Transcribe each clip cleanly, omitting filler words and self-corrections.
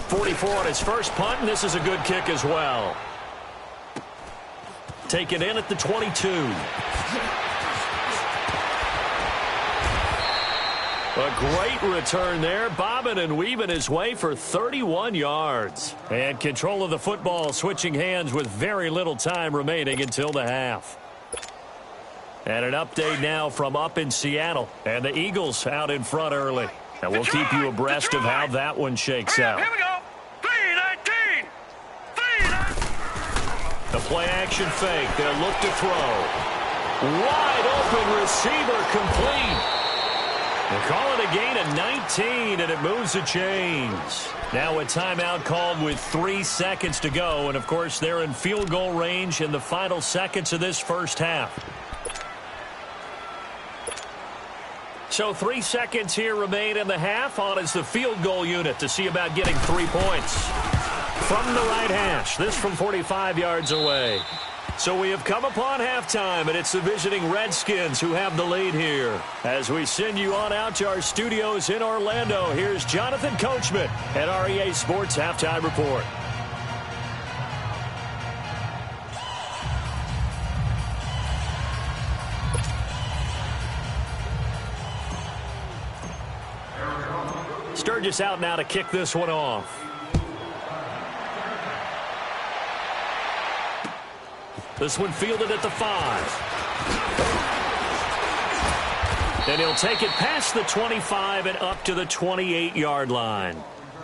44 on his first punt, and this is a good kick as well. Taken in at the 22. A great return there, bobbing and weaving his way for 31 yards. And control of the football, switching hands with very little time remaining until the half. And an update now from up in Seattle. And the Eagles out in front early. And we'll keep you abreast of how that one shakes out. Here we go. 3-19. 3-19. The play-action fake. They'll look to throw. Wide open receiver complete. They call it a gain of 19, and it moves the chains. Now a timeout called with 3 seconds to go. And, of course, they're in field goal range in the final seconds of this first half. So 3 seconds here remain in the half. On is the field goal unit to see about getting 3 points. From the right hash, this from 45 yards away. So we have come upon halftime, and it's the visiting Redskins who have the lead here. As we send you on out to our studios in Orlando, here's Jonathan Coachman at REA Sports Halftime Report. Sturgis out now to kick this one off. This one fielded at the 5. And he'll take it past the 25 and up to the 28-yard line.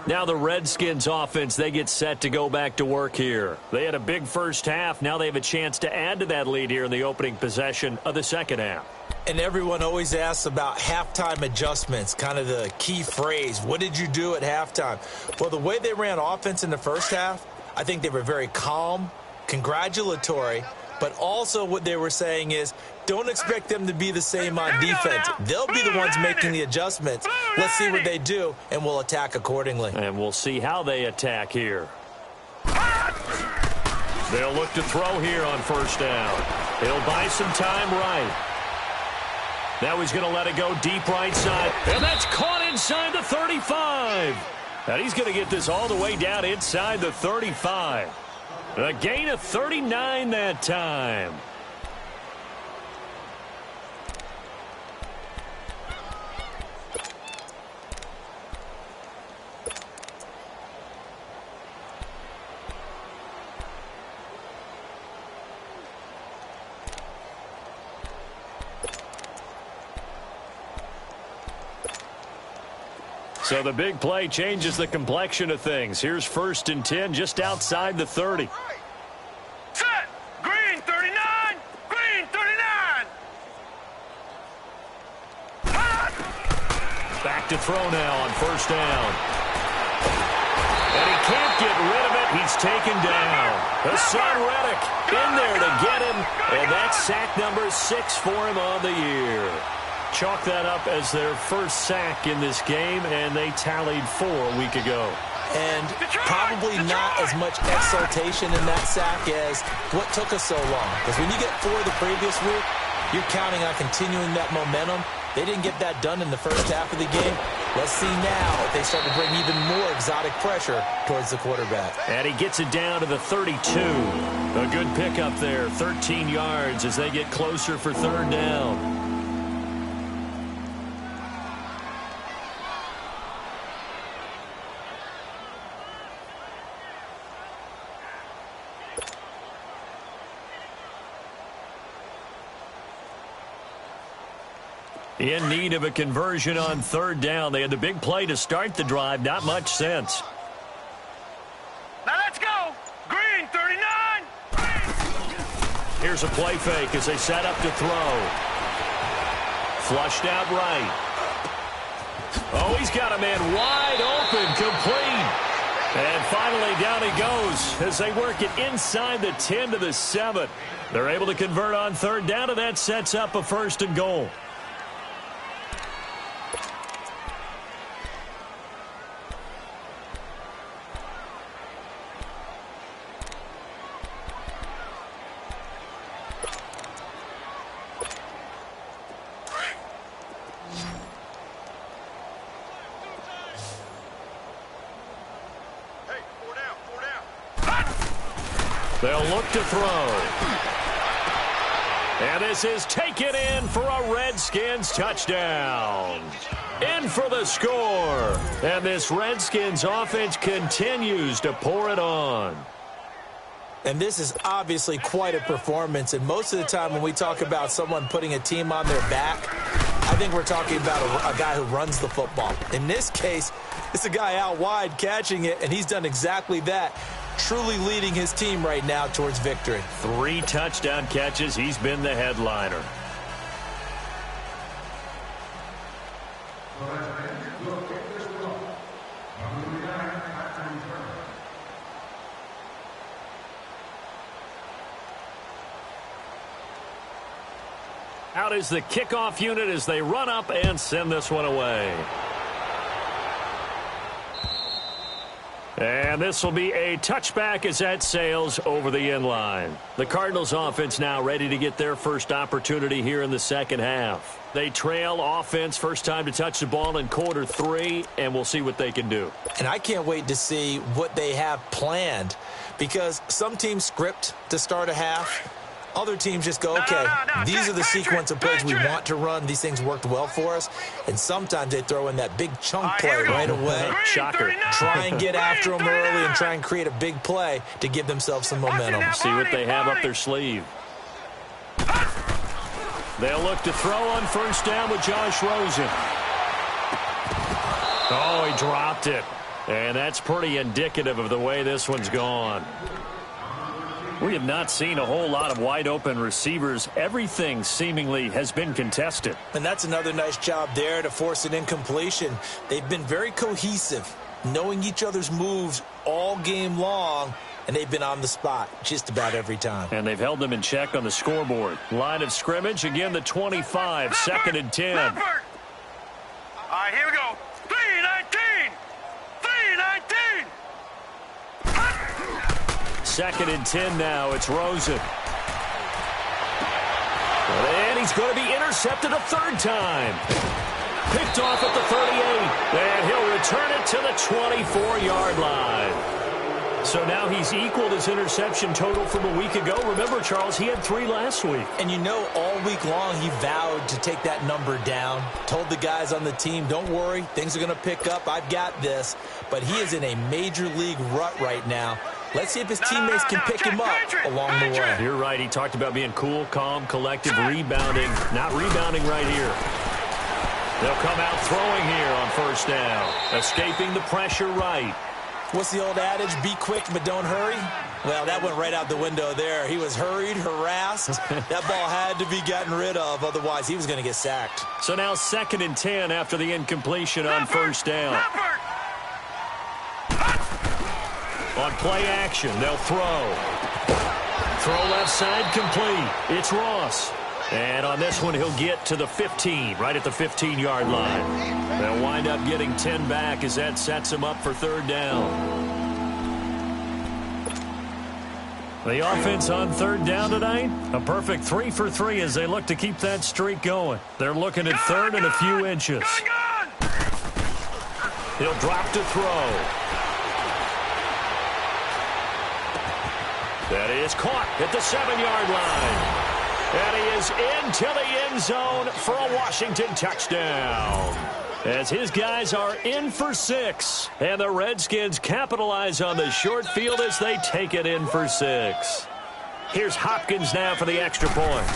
Now the Redskins offense, they get set to go back to work here. They had a big first half. Now they have a chance to add to that lead here in the opening possession of the second half. And everyone always asks about halftime adjustments, kind of the key phrase. What did you do at halftime? Well, the way they ran offense in the first half, I think they were very calm, congratulatory, but also what they were saying is don't expect them to be the same on defense. They'll be the ones making the adjustments. Let's see what they do, and we'll attack accordingly. And we'll see how they attack here. They'll look to throw here on first down. He'll buy some time right. Now he's going to let it go deep right side. And that's caught inside the 35. And he's going to get this all the way down inside the 35. A gain of 39 that time. So the big play changes the complexion of things. Here's 1st and 10 just outside the 30. Set. Green 39. Green 39. Back to throw now on first down. And he can't get rid of it. He's taken down. Hassan Reddick in there to get him. And that's sack number 6 for him on the year. Chalk that up as their first sack in this game, and they tallied 4 a week ago. And probably not as much exultation in that sack as what took us so long. Because when you get 4 the previous week, you're counting on continuing that momentum. They didn't get that done in the first half of the game. Let's see now if they start to bring even more exotic pressure towards the quarterback. And he gets it down to the 32. A good pickup there, 13 yards as they get closer for third down. In need of a conversion on third down. They had the big play to start the drive. Not much sense. Now let's go. Green 39. Here's a play fake as they set up to throw. Flushed out right. Oh, he's got a man wide open, complete. And finally down he goes as they work it inside the 10 to the 7. They're able to convert on third down, and that sets up a 1st and goal. They'll look to throw. And this is taken in for a Redskins touchdown. In for the score. And this Redskins offense continues to pour it on. And this is obviously quite a performance. And most of the time when we talk about someone putting a team on their back, I think we're talking about a guy who runs the football. In this case, it's a guy out wide catching it, and he's done exactly that, truly leading his team right now towards victory. 3 touchdown catches. He's been the headliner. Out is the kickoff unit as they run up and send this one away. And this will be a touchback as that sails over the end line. The Cardinals offense now ready to get their first opportunity here in the second half. They trail offense first time to touch the ball in quarter 3, and we'll see what they can do. And I can't wait to see what they have planned, because some teams script to start a half. Other teams just go, okay, these are the sequence of plays we want to run. These things worked well for us. And sometimes they throw in that big chunk play right away. Shocker. Try and get after them early and try and create a big play to give themselves some momentum. See what they have up their sleeve. They'll look to throw on first down with Josh Rosen. Oh, he dropped it. And that's pretty indicative of the way this one's gone. We have not seen a whole lot of wide-open receivers. Everything seemingly has been contested. And that's another nice job there to force an incompletion. They've been very cohesive, knowing each other's moves all game long, and they've been on the spot just about every time. And they've held them in check on the scoreboard. Line of scrimmage, again the 25, second and 10. All right, here we go. 3-19. 3-19. Second and 10 now. It's Rosen. And he's going to be intercepted a third time. Picked off at the 38. And he'll return it to the 24-yard line. So now he's equaled his interception total from a week ago. Remember, Charles, he had 3 last week. And you know, all week long he vowed to take that number down. Told the guys on the team, don't worry, things are going to pick up. I've got this. But he is in a major league rut right now. Let's see if his teammates can pick him up along the way. You're right. He talked about being cool, calm, collective, rebounding. Not rebounding right here. They'll come out throwing here on first down. Escaping the pressure right. What's the old adage? Be quick, but don't hurry. Well, that went right out the window there. He was hurried, harassed. That ball had to be gotten rid of. Otherwise, he was going to get sacked. So now second and 10 after the incompletion on first down. On play action, they'll throw. Throw left side complete. It's Ross. And on this one, he'll get to the 15, right at the 15-yard line. They'll wind up getting 10 back as that sets him up for third down. The offense on third down tonight, a perfect 3 for 3 as they look to keep that streak going. They're looking at third and a few inches. He'll drop to throw. That is caught at the 7-yard line. And he is into the end zone for a Washington touchdown. As his guys are in for 6. And the Redskins capitalize on the short field as they take it in for 6. Here's Hopkins now for the extra point.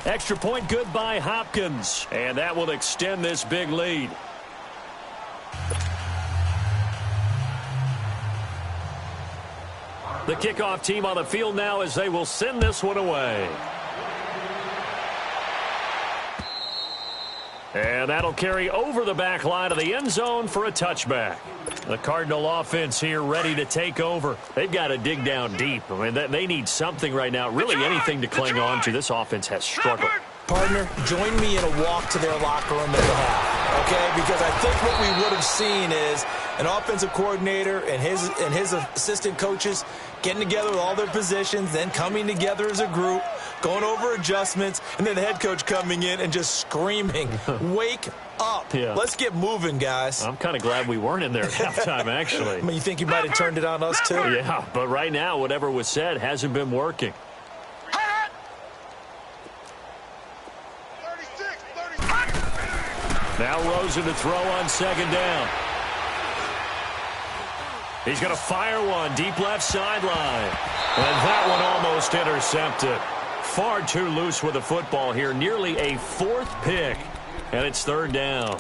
Extra point good by Hopkins. And that will extend this big lead. The kickoff team on the field now as they will send this one away. And that'll carry over the back line of the end zone for a touchback. The Cardinal offense here ready to take over. They've got to dig down deep. I mean, they need something right now, really anything to cling on to. This offense has struggled. Partner, join me in a walk to their locker room at the half, okay? Because I think what we would have seen is an offensive coordinator and his assistant coaches getting together with all their positions, then coming together as a group, going over adjustments, and then the head coach coming in and just screaming, wake up. Yeah. Let's get moving, guys. I'm kind of glad we weren't in there at halftime, actually. I mean, you think you might have turned it on us, too? Yeah, but right now, whatever was said hasn't been working. Now Rosen to throw on second down. He's going to fire one deep left sideline. And that one almost intercepted. Far too loose with the football here. Nearly a fourth pick. And it's third down.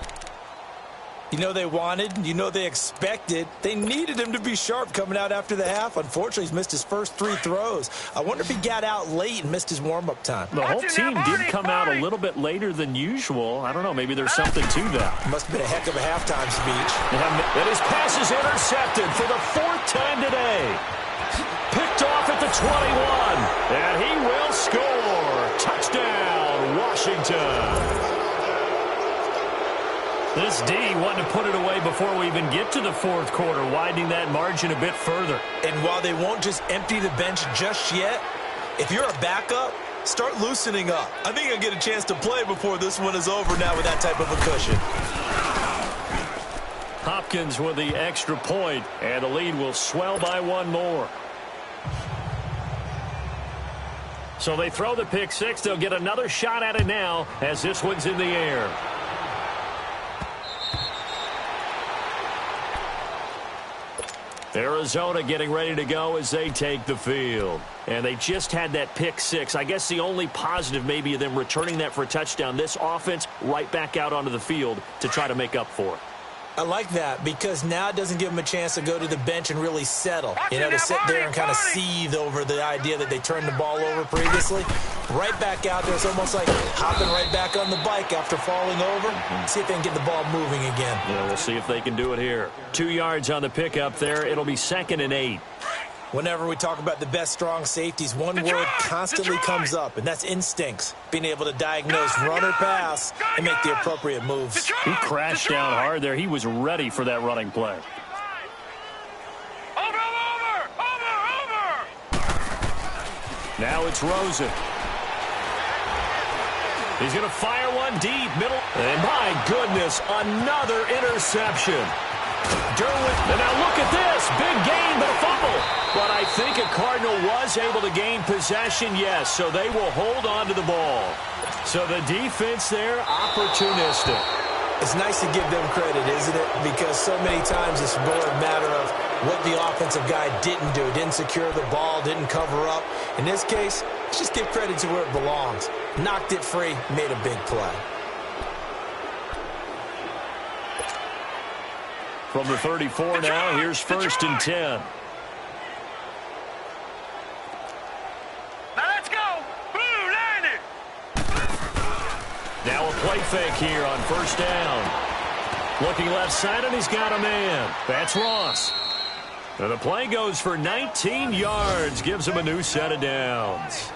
You know they wanted, you know they expected. They needed him to be sharp coming out after the half. Unfortunately, he's missed his first 3 throws. I wonder if he got out late and missed his warm-up time. The whole team did come out a little bit later than usual. I don't know, maybe there's something to that. Must have been a heck of a halftime speech. And his pass is intercepted for the 4th time today. Picked off at the 21. And he will score. Touchdown, Washington. This D wanting to put it away before we even get to the 4th quarter, widening that margin a bit further. And while they won't just empty the bench just yet, if you're a backup, start loosening up. I think I'll get a chance to play before this one is over now with that type of a cushion. Hopkins with the extra point, and the lead will swell by 1 more. So they throw the pick 6. They'll get another shot at it now as this one's in the air. Arizona getting ready to go as they take the field. And they just had that pick 6. I guess the only positive maybe of them returning that for a touchdown. This offense right back out onto the field to try to make up for it. I like that because now it doesn't give them a chance to go to the bench and really settle. You know, to sit there and kind of seethe over the idea that they turned the ball over previously. Right back out there. It's almost like hopping right back on the bike after falling over. See if they can get the ball moving again. Yeah, we'll see if they can do it here. 2 yards on the pickup there. It'll be 2nd and 8. Whenever we talk about the best strong safeties, one word constantly comes up, and that's instincts. Being able to diagnose run or pass and make the appropriate moves. He crashed down hard there. He was ready for that running play. Over! Now it's Rosen. He's going to fire one deep, middle. And my goodness, another interception. Derwin, and now look at this. Big gain, but a fumble. But I think a Cardinal was able to gain possession, yes, so they will hold on to the ball. So the defense there, opportunistic. It's nice to give them credit, isn't it? Because so many times it's more a matter of what the offensive guy didn't do. Didn't secure the ball, didn't cover up. In this case, let's just give credit to where it belongs. Knocked it free, made a big play. From the 34 now, here's 1st and 10. Now let's go! Blue, land it! Now a play fake here on 1st down. Looking left side, and he's got a man. That's Ross. And the play goes for 19 yards. Gives him a new set of downs.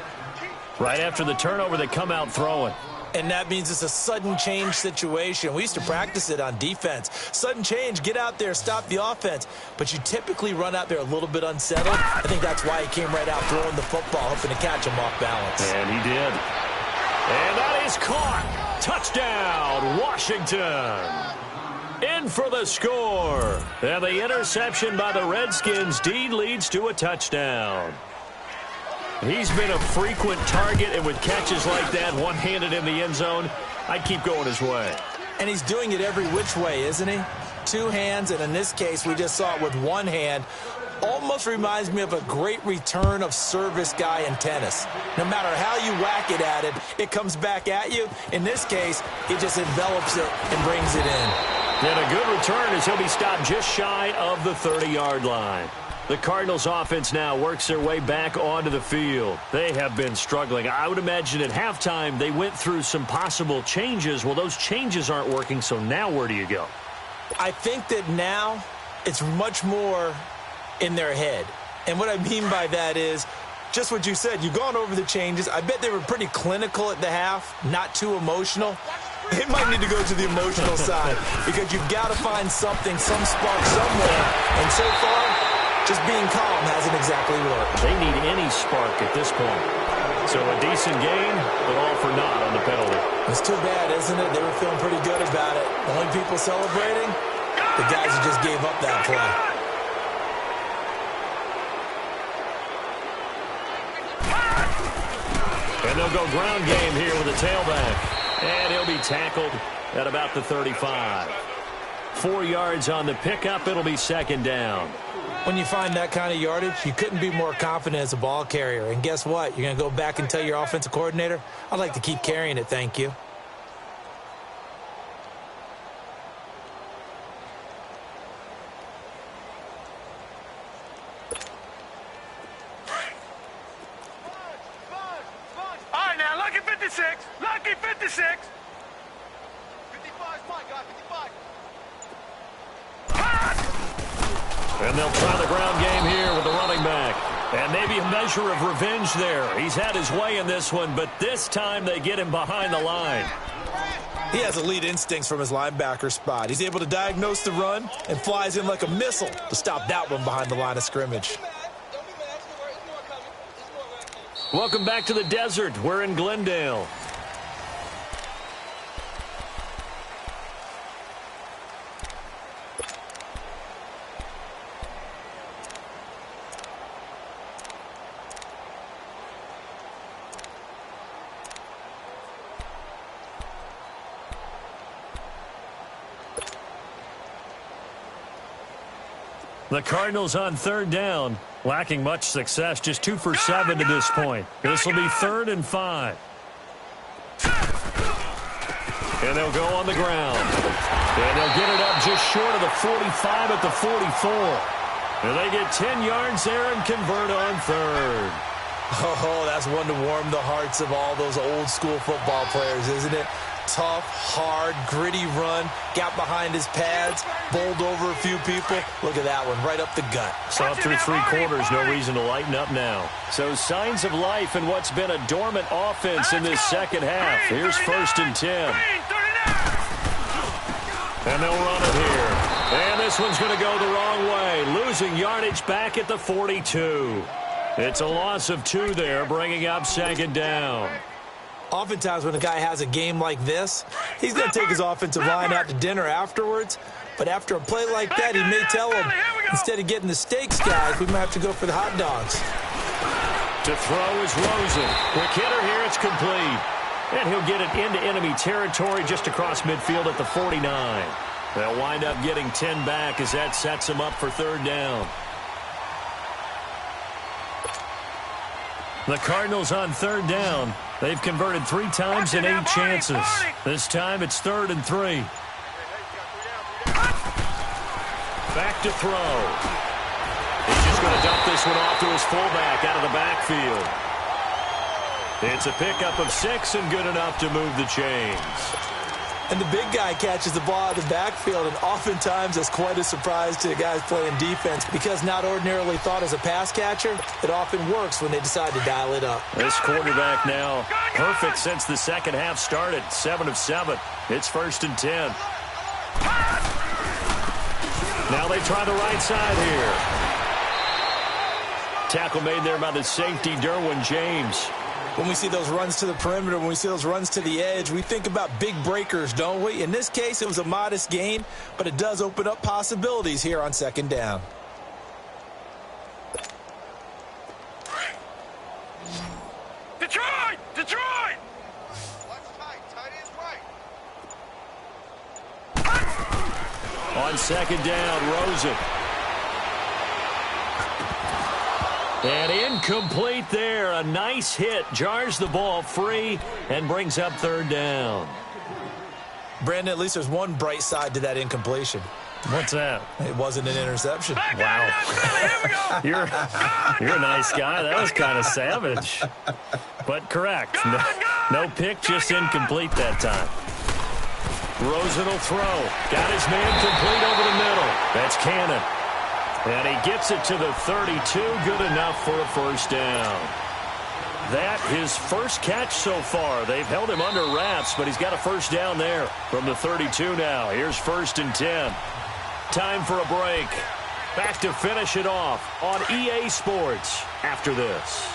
Right after the turnover, they come out throwing. And that means it's a sudden change situation. We used to practice it on defense. Sudden change, get out there, stop the offense. But you typically run out there a little bit unsettled. I think that's why he came right out throwing the football, hoping to catch him off balance. And he did. And that is caught. Touchdown, Washington. In for the score. And the interception by the Redskins. Dean leads to a touchdown. He's been a frequent target, and with catches like that, one-handed in the end zone, I'd keep going his way. And he's doing it every which way, isn't he? 2 hands, and in this case, we just saw it with 1 hand. Almost reminds me of a great return of service guy in tennis. No matter how you whack it at it, it comes back at you. In this case, he just envelops it and brings it in. And a good return as he'll be stopped just shy of the 30-yard line. The Cardinals offense now works their way back onto the field. They have been struggling. I would imagine at halftime they went through some possible changes. Well, those changes aren't working, so now where do you go? I think that now it's much more in their head. And what I mean by that is just what you said. You've gone over the changes. I bet they were pretty clinical at the half, not too emotional. They might need to go to the emotional side because you've got to find something, some spark somewhere. And so far, just being calm hasn't exactly worked. They need any spark at this point. So a decent gain, but all for naught on the penalty. It's too bad, isn't it? They were feeling pretty good about it. The only people celebrating, the guys who just gave up that play. And they'll go ground game here with a tailback. And he'll be tackled at about the 35. 4 yards on the pickup. It'll be second down. When you find that kind of yardage, you couldn't be more confident as a ball carrier. And guess what? You're going to go back and tell your offensive coordinator, I'd like to keep carrying it, thank you. All right, now, lucky 56. Lucky 56. 55 is fine, guy, 55. And they'll try the ground game here with the running back. And maybe a measure of revenge there. He's had his way in this one, but this time they get him behind the line. He has elite instincts from his linebacker spot. He's able to diagnose the run and flies in like a missile to stop that one behind the line of scrimmage. Welcome back to the desert. We're in Glendale. The Cardinals on third down, lacking much success, just 2 for 7 to this point. This will be 3rd and 5. And they'll go on the ground. And they'll get it up just short of the 45 at the 44. And they get 10 yards there and convert on 3rd. Oh, that's one to warm the hearts of all those old school football players, isn't it? Tough, hard, gritty run, got behind his pads, bowled over a few people. Look at that one, right up the gut. Saw through 3 quarters, no reason to lighten up now. So signs of life in what's been a dormant offense in this second half. Here's 1st and 10. And they'll run it here. And this one's going to go the wrong way, losing yardage back at the 42. It's a loss of 2 there, bringing up 2nd down. Oftentimes when a guy has a game like this, he's going to take his offensive line out to dinner afterwards. But after a play like that, he may tell him, instead of getting the steaks, guys, we might have to go for the hot dogs. To throw is Rosen. Quick hitter here, it's complete. And he'll get it into enemy territory just across midfield at the 49. They'll wind up getting 10 back as that sets them up for 3rd down. The Cardinals on 3rd down. They've converted 3 times in 8 chances. This time it's 3rd and 3. Back to throw. He's just going to dump this one off to his fullback out of the backfield. It's a pickup of 6 and good enough to move the chains. And the big guy catches the ball out of the backfield, and oftentimes that's quite a surprise to the guys playing defense because not ordinarily thought as a pass catcher, it often works when they decide to dial it up. This quarterback now perfect since the second half started. 7 of 7. It's 1st and 10. Now they try the right side here. Tackle made there by the safety, Derwin James. When we see those runs to the perimeter, when we see those runs to the edge, we think about big breakers, don't we? In this case, it was a modest gain, but it does open up possibilities here on 2nd down. Detroit! Detroit! On 2nd down, Rosen. And incomplete there. A nice hit. Jars the ball free and brings up 3rd down. Brandon, at least there's one bright side to that incompletion. What's that? It wasn't an interception. Wow. You're a nice guy. That was kind of savage. But correct. No pick, just incomplete that time. Rosen will throw. Got his man complete over the middle. That's Cannon. And he gets it to the 32. Good enough for a 1st down. That his first catch so far. They've held him under wraps, but he's got a 1st down there from the 32 now. Here's 1st and 10. Time for a break. Back to finish it off on EA Sports after this.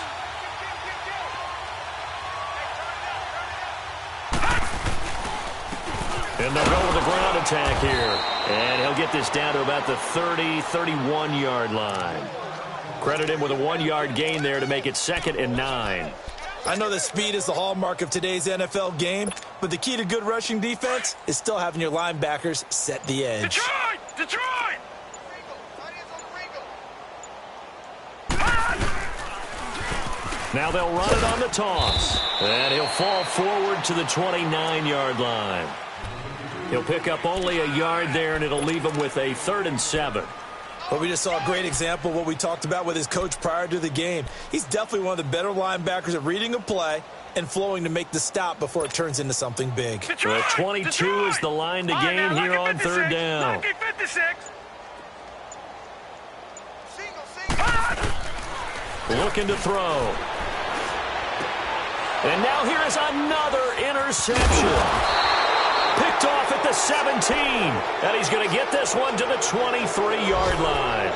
And they'll go with a ground attack here. And he'll get this down to about the 30, 31-yard line. Credit him with a 1-yard gain there to make it 2nd and 9. I know that speed is the hallmark of today's NFL game, but the key to good rushing defense is still having your linebackers set the edge. Detroit! Detroit! Now they'll run it on the toss. And he'll fall forward to the 29-yard line. He'll pick up only a yard there, and it'll leave him with a 3rd and 7. Well, we just saw a great example of what we talked about with his coach prior to the game. He's definitely one of the better linebackers at reading a play and flowing to make the stop before it turns into something big. Well, 22 is the line to gain here on 3rd down. Looking to throw. And now here is another interception. Picked off at the 17. And he's going to get this one to the 23-yard line.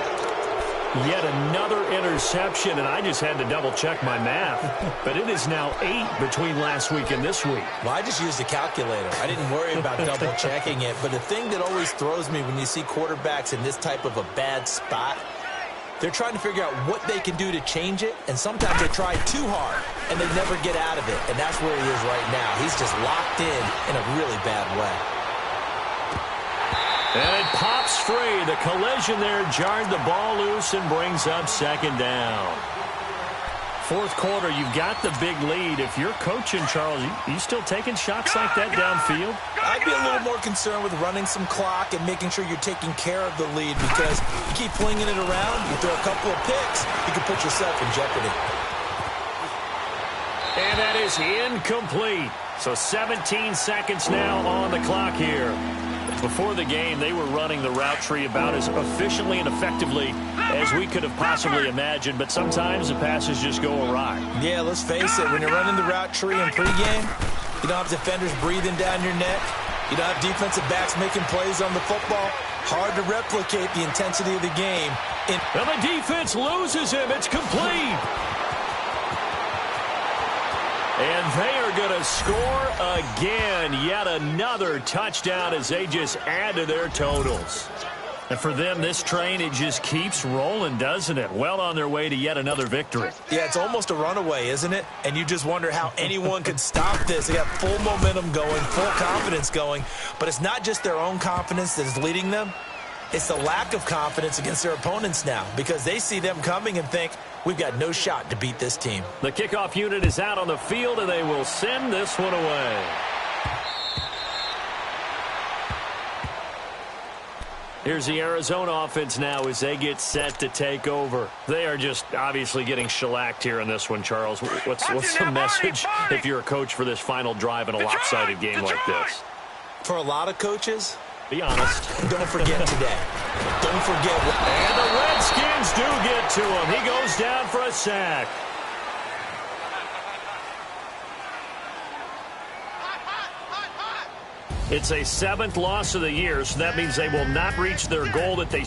Yet another interception, and I just had to double-check my math. But it is now 8 between last week and this week. Well, I just used a calculator. I didn't worry about double-checking it. But the thing that always throws me when you see quarterbacks in this type of a bad spot, they're trying to figure out what they can do to change it, and sometimes they try too hard, and they never get out of it, and that's where he is right now. He's just locked in a really bad way. And it pops free. The collision there jarred the ball loose and brings up 2nd down. 4th quarter, you've got the big lead. If you're coaching, Charles, you still taking shots like that downfield? I'd be a little more concerned with running some clock and making sure you're taking care of the lead, because you keep flinging it around, you throw a couple of picks, you can put yourself in jeopardy. And that is incomplete. So 17 seconds now on the clock here. Before the game, they were running the route tree about as efficiently and effectively as we could have possibly imagined, but sometimes the passes just go awry. Yeah, let's face it, when you're running the route tree in pregame, you don't have defenders breathing down your neck. You don't have defensive backs making plays on the football. Hard to replicate the intensity of the game. Well, the defense loses him. It's complete. And they are going to score again. Yet another touchdown as they just add to their totals. And for them, this train, it just keeps rolling, doesn't it? Well on their way to yet another victory. Yeah, it's almost a runaway, isn't it? And you just wonder how anyone could stop this. They got full momentum going, full confidence going. But it's not just their own confidence that is leading them. It's the lack of confidence against their opponents now, because they see them coming and think, we've got no shot to beat this team. The kickoff unit is out on the field, and they will send this one away. Here's the Arizona offense now as they get set to take over. They are just obviously getting shellacked here in this one, Charles. What's the message if you're a coach for this final drive in a lopsided game like this? For a lot of coaches, be honest. Don't forget today. Don't forget. And the Redskins do get to him. He goes down for a sack. It's a 7th loss of the year, so that means they will not reach their goal that they